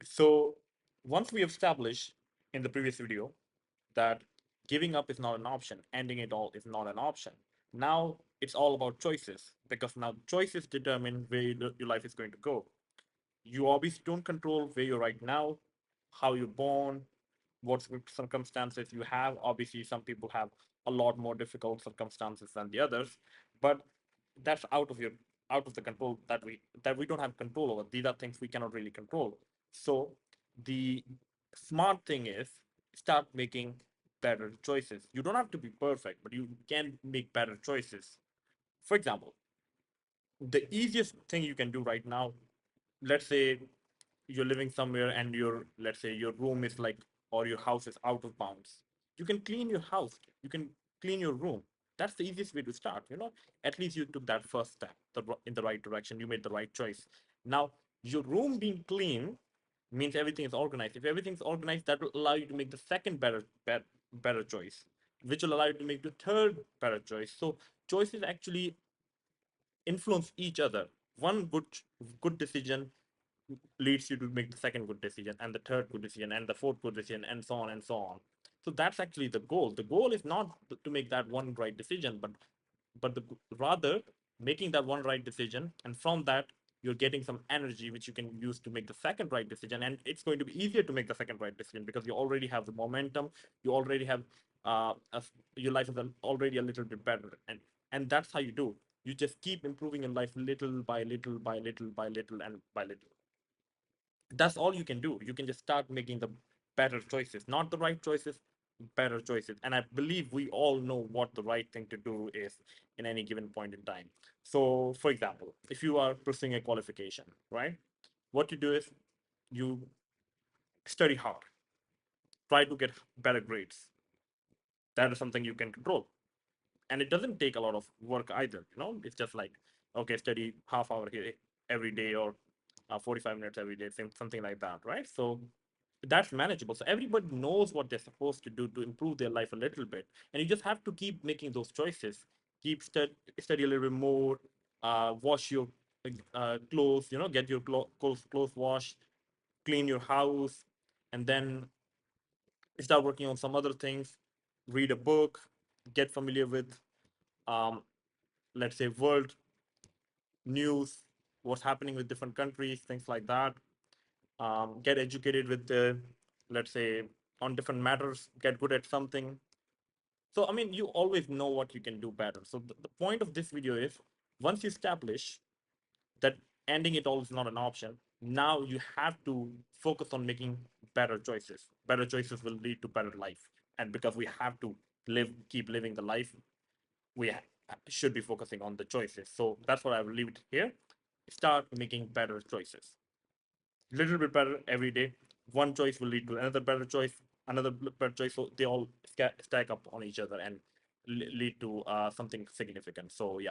So once we established in the previous video that giving up is not an option, ending it all is not an option. Now it's all about choices because now choices determine where your life is going to go. You obviously don't control where you're right now, how you're born, what circumstances you have. Obviously, some people have a lot more difficult circumstances than the others, but that's out of the control that we don't have control over. These are things we cannot really control. So the smart thing is start making better choices. You don't have to be perfect, but you can make better choices. For example, the easiest thing you can do right now, let's say you're living somewhere and your let's say your room is like or your house is out of bounds, you can clean your house, you can clean your room. That's the easiest way to start, at least you took that first step in the right direction, you made the right choice. Now your room being clean means everything is organized. If everything's organized, that will allow you to make the second better choice, which will allow you to make the third better choice. So choices actually influence each other. One good decision leads you to make the second good decision and the third good decision and the fourth good decision and so on and so on. So that's actually the goal. The goal is not to make that one right decision, but rather making that one right decision, and from that you're getting some energy which you can use to make the second right decision, and it's going to be easier to make the second right decision because you already have the momentum, you already have your life is already a little bit better, and that's how you do. You just keep improving your life little by little by little by little and by little. That's all you can do. You can just start making the better choices, not the right choices, better choices. And I believe we all know what the right thing to do is in any given point in time. So for example, if you are pursuing a qualification, right, what you do is you study hard, try to get better grades. That is something you can control, and it doesn't take a lot of work either. It's just like, okay, study half hour here every day, or 45 minutes every day, something like that, right? So that's manageable. So everybody knows what they're supposed to do to improve their life a little bit, and you just have to keep making those choices. Keep study a little bit more, wash your clothes, get your clothes washed, clean your house, and then start working on some other things. Read a book, get familiar with um, let's say world news, what's happening with different countries, things like that. Get educated with the, let's say, on different matters, get good at something. So I mean, you always know what you can do better. So the point of this video is, once you establish that ending it all is not an option, now you have to focus on making better choices. Better choices will lead to better life, and because we have to keep living the life, we should be focusing on the choices. So that's what I will leave it here. Start making better choices. Little bit better every day. One choice will lead to another better choice, another better choice. So they all stack up on each other and lead to something significant. So yeah.